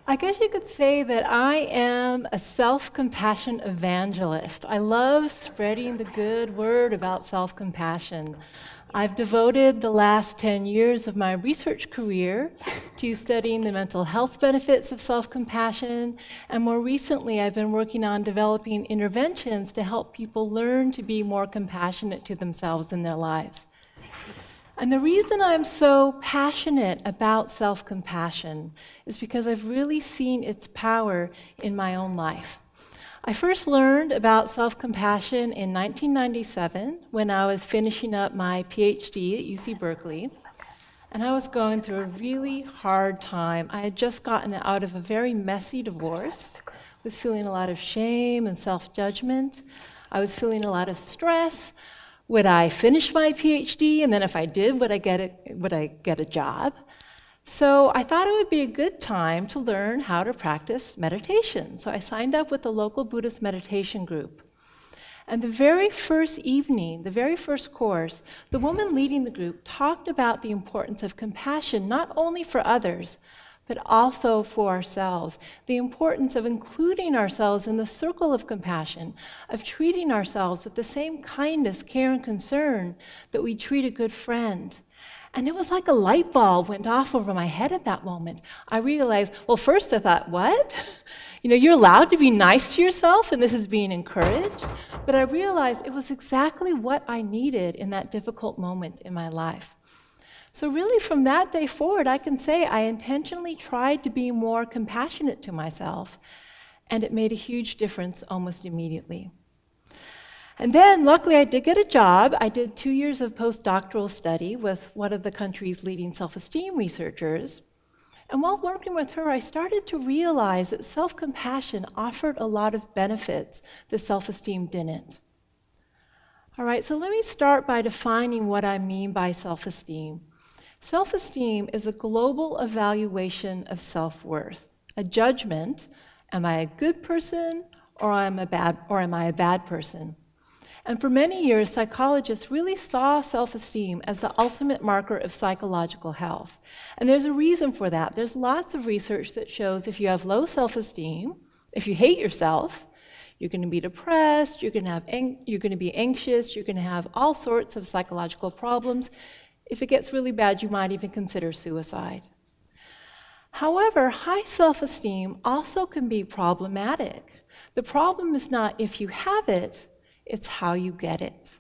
I guess you could say that I am a self-compassion evangelist. I love spreading the good word about self-compassion. I've devoted the last 10 years of my research career to studying the mental health benefits of self-compassion, and more recently I've been working on developing interventions to help people learn to be more compassionate to themselves in their lives. And the reason I'm so passionate about self-compassion is because I've really seen its power in my own life. I first learned about self-compassion in 1997 when I was finishing up my PhD at UC Berkeley, and I was going through a really hard time. I had just gotten out of a very messy divorce, was feeling a lot of shame and self-judgment. I was feeling a lot of stress. Would I finish my PhD? And then if I did, would I get a job? So I thought it would be a good time to learn how to practice meditation. So I signed up with the local Buddhist meditation group. And the very first evening, the very first course, the woman leading the group talked about the importance of compassion, not only for others, but also for ourselves. The importance of including ourselves in the circle of compassion, of treating ourselves with the same kindness, care, and concern that we treat a good friend. And it was like a light bulb went off over my head at that moment. I realized, well, first I thought, what? You know, you're allowed to be nice to yourself, and this is being encouraged. But I realized it was exactly what I needed in that difficult moment in my life. So really from that day forward, I can say I intentionally tried to be more compassionate to myself, and it made a huge difference almost immediately. And then, luckily, I did get a job. I did 2 years of postdoctoral study with one of the country's leading self-esteem researchers. And while working with her, I started to realize that self-compassion offered a lot of benefits that self-esteem didn't. All right, so let me start by defining what I mean by self-esteem. Self-esteem is a global evaluation of self-worth, a judgment, am I a good person or am I a bad person? And for many years, psychologists really saw self-esteem as the ultimate marker of psychological health. And there's a reason for that. There's lots of research that shows if you have low self-esteem, if you hate yourself, you're going to be depressed, you're going to be anxious, you're going to have all sorts of psychological problems. If it gets really bad, you might even consider suicide. However, high self-esteem also can be problematic. The problem is not if you have it, it's how you get it.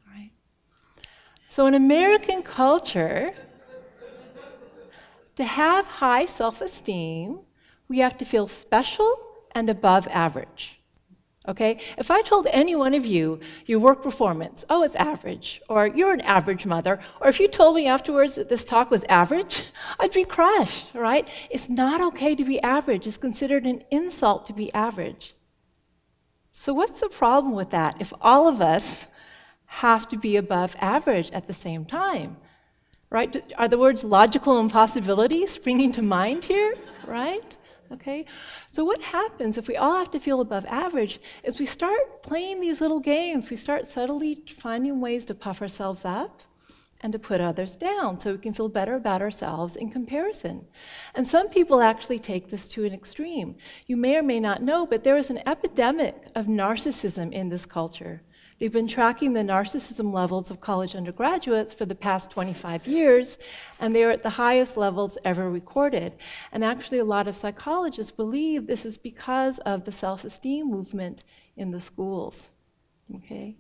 All right? So in American culture, to have high self-esteem, we have to feel special and above average. Okay? If I told any one of you your work performance, oh, it's average, or you're an average mother, or if you told me afterwards that this talk was average, I'd be crushed, right? It's not okay to be average. It's considered an insult to be average. So what's the problem with that if all of us have to be above average at the same time, right? Are the words logical impossibility springing to mind here, right? Okay, so what happens if we all have to feel above average is we start playing these little games. We start subtly finding ways to puff ourselves up and to put others down so we can feel better about ourselves in comparison. And some people actually take this to an extreme. You may or may not know, but there is an epidemic of narcissism in this culture. They've been tracking the narcissism levels of college undergraduates for the past 25 years, and they are at the highest levels ever recorded. And actually, a lot of psychologists believe this is because of the self-esteem movement in the schools. Okay?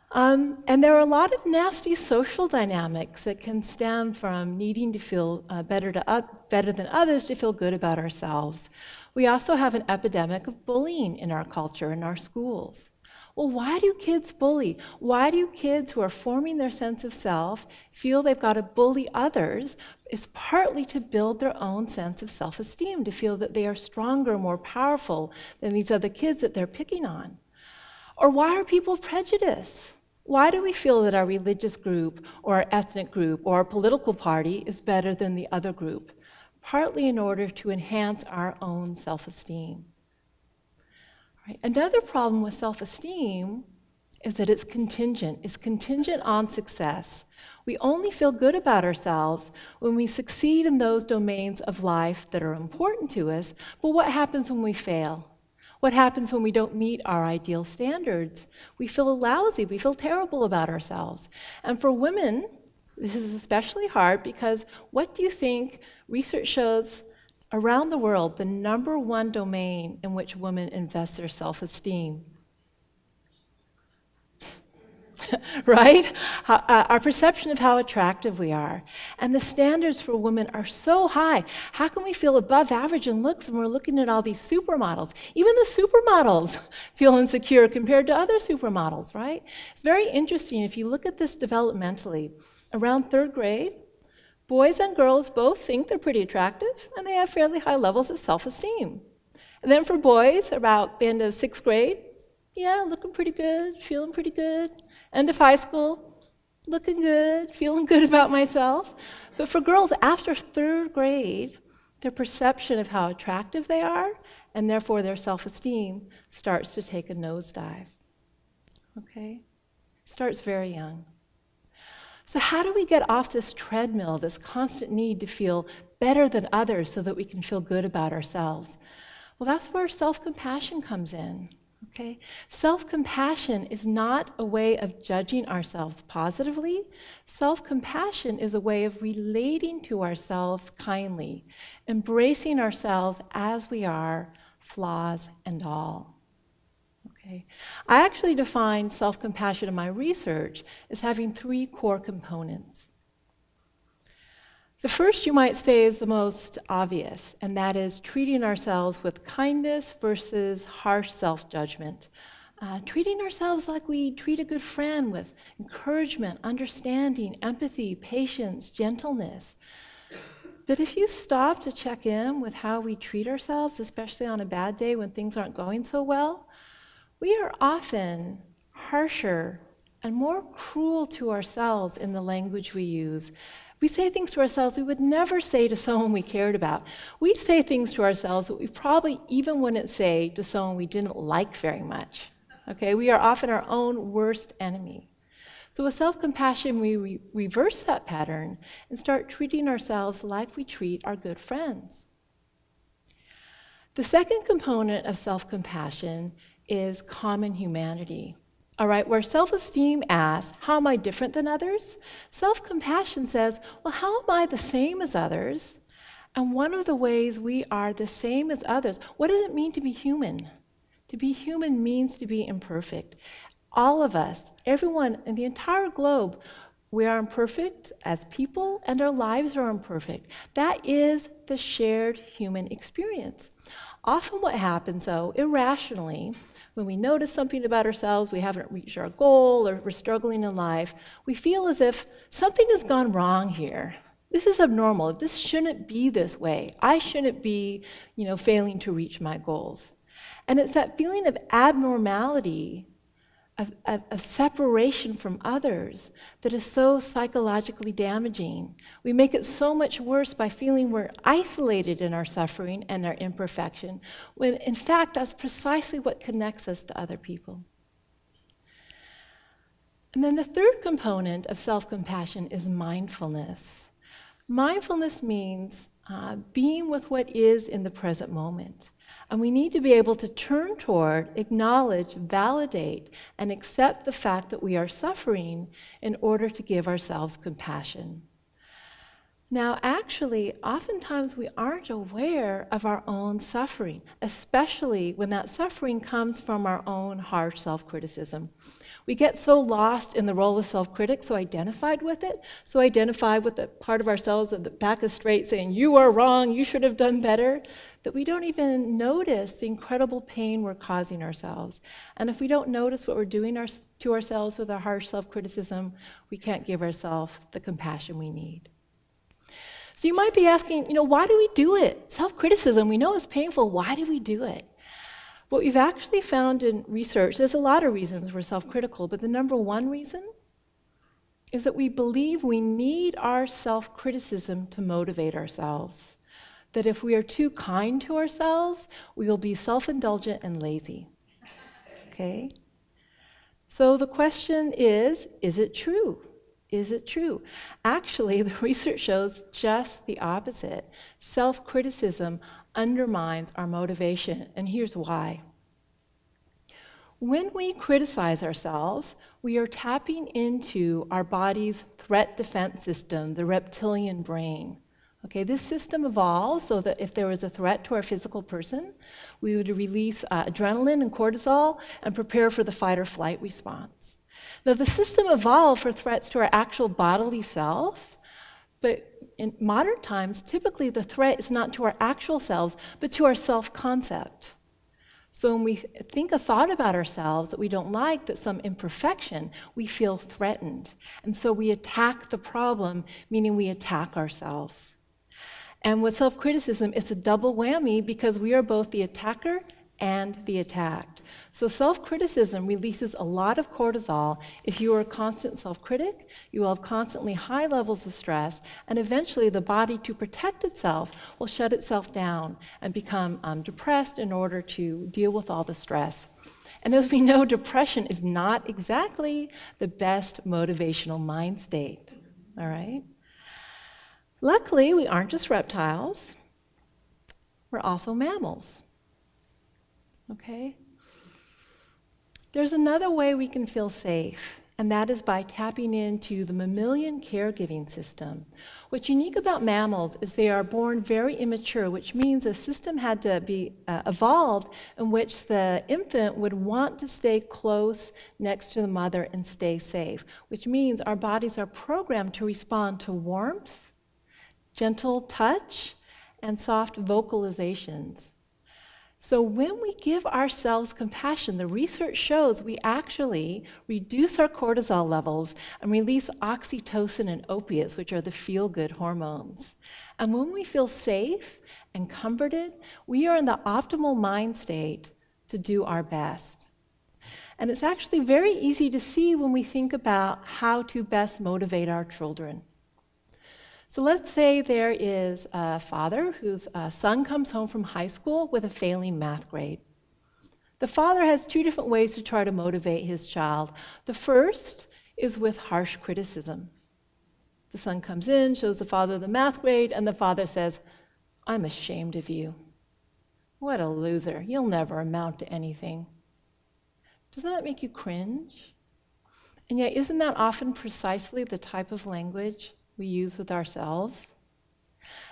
And there are a lot of nasty social dynamics that can stem from needing to feel better than others to feel good about ourselves. We also have an epidemic of bullying in our culture, in our schools. Well, why do kids bully? Why do kids who are forming their sense of self feel they've got to bully others? It's partly to build their own sense of self-esteem, to feel that they are stronger, more powerful than these other kids that they're picking on. Or why are people prejudiced? Why do we feel that our religious group or our ethnic group or our political party is better than the other group? Partly in order to enhance our own self-esteem. Right? Another problem with self-esteem is that it's contingent. It's contingent on success. We only feel good about ourselves when we succeed in those domains of life that are important to us, but what happens when we fail? What happens when we don't meet our ideal standards? We feel lousy, we feel terrible about ourselves. And for women, this is especially hard because what do you think research shows around the world, the #1 domain in which women invest their self-esteem? Right? Our perception of how attractive we are. And the standards for women are so high. How can we feel above average in looks when we're looking at all these supermodels? Even the supermodels feel insecure compared to other supermodels, right? It's very interesting if you look at this developmentally. Around 3rd grade, boys and girls both think they're pretty attractive and they have fairly high levels of self-esteem. And then for boys, about the end of 6th grade, yeah, looking pretty good, feeling pretty good. End of high school, looking good, feeling good about myself. But for girls, after 3rd grade, their perception of how attractive they are, and therefore their self-esteem, starts to take a nosedive. Okay? Starts very young. So how do we get off this treadmill, this constant need to feel better than others so that we can feel good about ourselves? Well, that's where self-compassion comes in. Okay? Self-compassion is not a way of judging ourselves positively. Self-compassion is a way of relating to ourselves kindly, embracing ourselves as we are, flaws and all. Okay? I actually define self-compassion in my research as having 3 core components. The first, you might say, is the most obvious, and that is treating ourselves with kindness versus harsh self-judgment. Treating ourselves like we treat a good friend, with encouragement, understanding, empathy, patience, gentleness. But if you stop to check in with how we treat ourselves, especially on a bad day when things aren't going so well, we are often harsher and more cruel to ourselves in the language we use. We say things to ourselves we would never say to someone we cared about. We say things to ourselves that we probably even wouldn't say to someone we didn't like very much. Okay? We are often our own worst enemy. So with self-compassion, we reverse that pattern and start treating ourselves like we treat our good friends. The second component of self-compassion is common humanity. All right, where self-esteem asks, how am I different than others? Self-compassion says, well, how am I the same as others? And one of the ways we are the same as others, what does it mean to be human? To be human means to be imperfect. All of us, everyone in the entire globe, we are imperfect as people and our lives are imperfect. That is the shared human experience. Often what happens, though, irrationally, when we notice something about ourselves, we haven't reached our goal, or we're struggling in life, we feel as if something has gone wrong here. This is abnormal. This shouldn't be this way. I shouldn't be, failing to reach my goals. And it's that feeling of abnormality, of separation from others, that is so psychologically damaging. We make it so much worse by feeling we're isolated in our suffering and our imperfection, when in fact that's precisely what connects us to other people. And then the third component of self-compassion is mindfulness. Mindfulness means being with what is in the present moment. And we need to be able to turn toward, acknowledge, validate, and accept the fact that we are suffering in order to give ourselves compassion. Now, actually, oftentimes we aren't aware of our own suffering, especially when that suffering comes from our own harsh self-criticism. We get so lost in the role of self-critic, so identified with it, so identified with the part of ourselves with the back is straight saying, you are wrong, you should have done better, that we don't even notice the incredible pain we're causing ourselves. And if we don't notice what we're doing to ourselves with our harsh self-criticism, we can't give ourselves the compassion we need. So you might be asking, why do we do it? Self-criticism, we know it's painful, why do we do it? What we've actually found in research, there's a lot of reasons we're self-critical, but the #1 reason is that we believe we need our self-criticism to motivate ourselves. That if we are too kind to ourselves, we will be self-indulgent and lazy. Okay? So the question is it true? Is it true? Actually, the research shows just the opposite. Self-criticism undermines our motivation, and here's why. When we criticize ourselves, we are tapping into our body's threat defense system, the reptilian brain. Okay, this system evolved so that if there was a threat to our physical person, we would release adrenaline and cortisol and prepare for the fight or flight response. Now, the system evolved for threats to our actual bodily self, but in modern times, typically the threat is not to our actual selves, but to our self-concept. So when we think a thought about ourselves that we don't like, that's some imperfection, we feel threatened. And so we attack the problem, meaning we attack ourselves. And with self-criticism, it's a double whammy because we are both the attacker and the attacked. So self-criticism releases a lot of cortisol. If you are a constant self-critic, you will have constantly high levels of stress, and eventually the body, to protect itself, will shut itself down and become depressed in order to deal with all the stress. And as we know, depression is not exactly the best motivational mind state, all right? Luckily, we aren't just reptiles. We're also mammals. Okay? There's another way we can feel safe, and that is by tapping into the mammalian caregiving system. What's unique about mammals is they are born very immature, which means a system had to be evolved in which the infant would want to stay close next to the mother and stay safe, which means our bodies are programmed to respond to warmth, gentle touch, and soft vocalizations. So when we give ourselves compassion, the research shows we actually reduce our cortisol levels and release oxytocin and opiates, which are the feel-good hormones. And when we feel safe and comforted, we are in the optimal mind state to do our best. And it's actually very easy to see when we think about how to best motivate our children. So let's say there is a father whose son comes home from high school with a failing math grade. The father has two different ways to try to motivate his child. The first is with harsh criticism. The son comes in, shows the father the math grade, and the father says, "I'm ashamed of you. What a loser. You'll never amount to anything." Doesn't that make you cringe? And yet, isn't that often precisely the type of language we use with ourselves?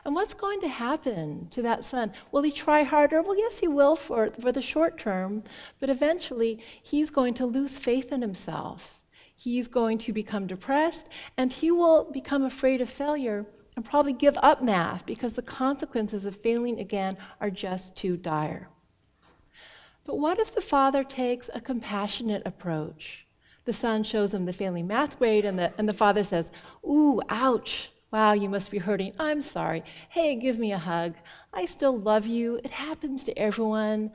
And what's going to happen to that son? Will he try harder? Well, yes, he will for the short term, but eventually he's going to lose faith in himself. He's going to become depressed, and he will become afraid of failure and probably give up math because the consequences of failing again are just too dire. But what if the father takes a compassionate approach? The son shows him the failing math grade, and the father says, "Ooh, ouch. Wow, you must be hurting. I'm sorry. Hey, give me a hug. I still love you. It happens to everyone.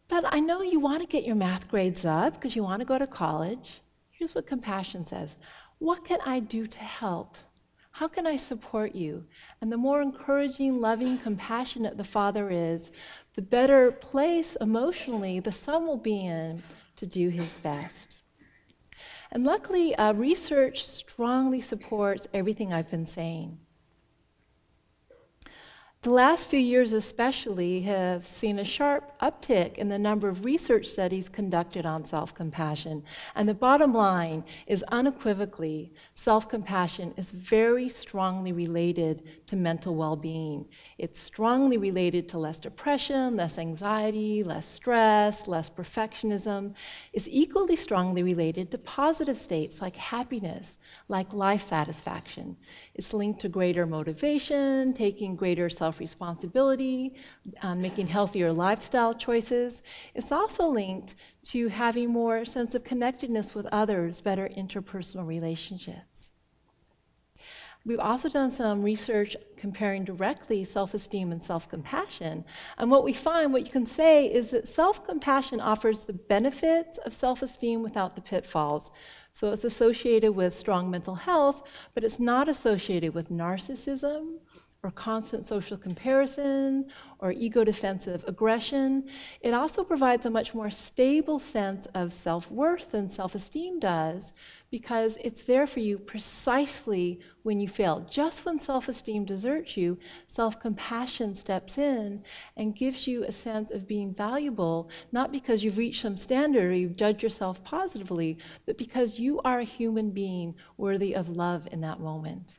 But I know you want to get your math grades up because you want to go to college." Here's what compassion says. What can I do to help? How can I support you? And the more encouraging, loving, compassionate the father is, the better place emotionally the son will be in to do his best. And luckily, research strongly supports everything I've been saying. The last few years especially have seen a sharp uptick in the number of research studies conducted on self-compassion. And the bottom line is unequivocally, self-compassion is very strongly related to mental well-being. It's strongly related to less depression, less anxiety, less stress, less perfectionism. It's equally strongly related to positive states like happiness, like life satisfaction. It's linked to greater motivation, taking greater self-responsibility, making healthier lifestyle choices. It's also linked to having more sense of connectedness with others, better interpersonal relationships. We've also done some research comparing directly self-esteem and self-compassion. And what we find, what you can say, is that self-compassion offers the benefits of self-esteem without the pitfalls. So it's associated with strong mental health, but it's not associated with narcissism or constant social comparison or ego-defensive aggression. It also provides a much more stable sense of self-worth than self-esteem does, because it's there for you precisely when you fail. Just when self-esteem deserts you, self-compassion steps in and gives you a sense of being valuable, not because you've reached some standard or you've judged yourself positively, but because you are a human being worthy of love in that moment.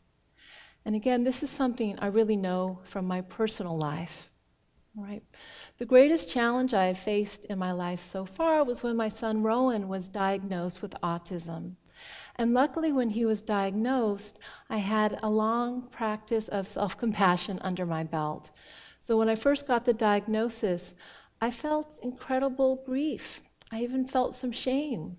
And again, this is something I really know from my personal life. All right. The greatest challenge I have faced in my life so far was when my son Rowan was diagnosed with autism. And luckily, when he was diagnosed, I had a long practice of self-compassion under my belt. So when I first got the diagnosis, I felt incredible grief. I even felt some shame.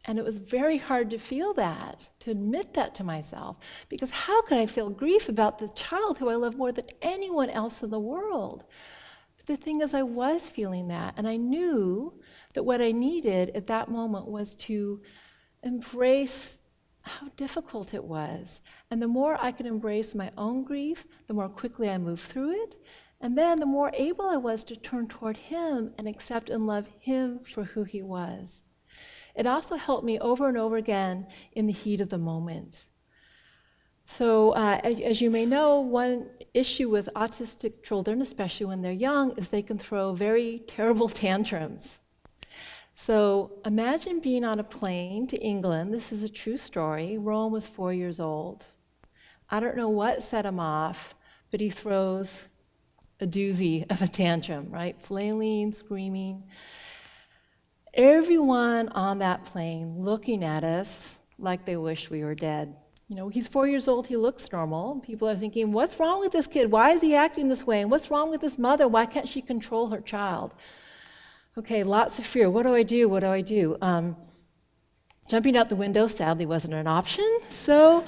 And it was very hard to feel that, to admit that to myself, because how could I feel grief about the child who I love more than anyone else in the world? But the thing is, I was feeling that, and I knew that what I needed at that moment was to embrace how difficult it was. And the more I could embrace my own grief, the more quickly I moved through it, and then the more able I was to turn toward him and accept and love him for who he was. It also helped me over and over again in the heat of the moment. So as you may know, one issue with autistic children, especially when they're young, is they can throw very terrible tantrums. So imagine being on a plane to England. This is a true story. Rowan was 4 years old. I don't know what set him off, but he throws a doozy of a tantrum, right? Flailing, screaming. Everyone on that plane looking at us like they wish we were dead. You know, he's 4 years old, he looks normal. People are thinking, what's wrong with this kid? Why is he acting this way? And what's wrong with this mother? Why can't she control her child? Okay, lots of fear. What do I do? What do I do? Jumping out the window sadly wasn't an option. So,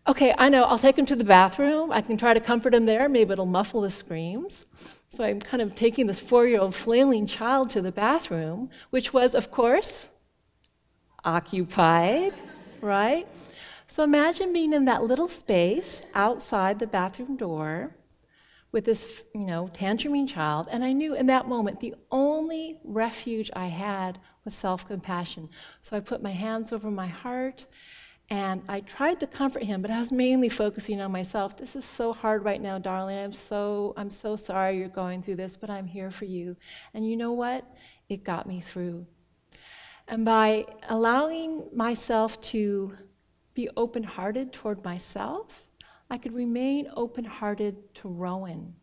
okay, I know, I'll take him to the bathroom. I can try to comfort him there. Maybe it'll muffle the screams. So I'm kind of taking this 4-year-old flailing child to the bathroom, which was, of course, occupied, right? So imagine being in that little space outside the bathroom door with this, tantruming child, and I knew in that moment the only refuge I had was self-compassion. So I put my hands over my heart, and I tried to comfort him, but I was mainly focusing on myself. This is so hard right now, darling. I'm so sorry you're going through this, but I'm here for you. And you know what? It got me through. And by allowing myself to be open-hearted toward myself, I could remain open-hearted to Rowan.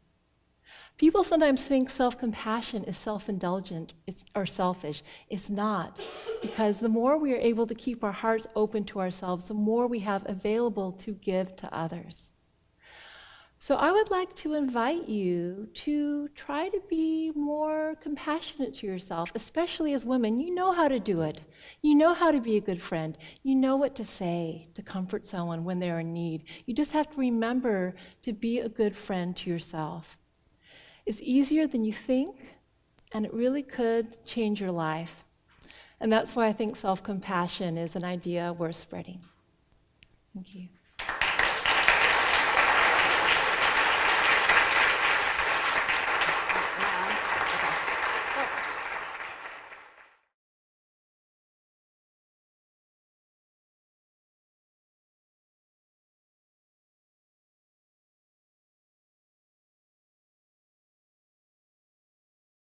People sometimes think self-compassion is self-indulgent or selfish. It's not, because the more we are able to keep our hearts open to ourselves, the more we have available to give to others. So I would like to invite you to try to be more compassionate to yourself, especially as women. You know how to do it. You know how to be a good friend. You know what to say to comfort someone when they're in need. You just have to remember to be a good friend to yourself. It's easier than you think, and it really could change your life. And that's why I think self-compassion is an idea worth spreading. Thank you.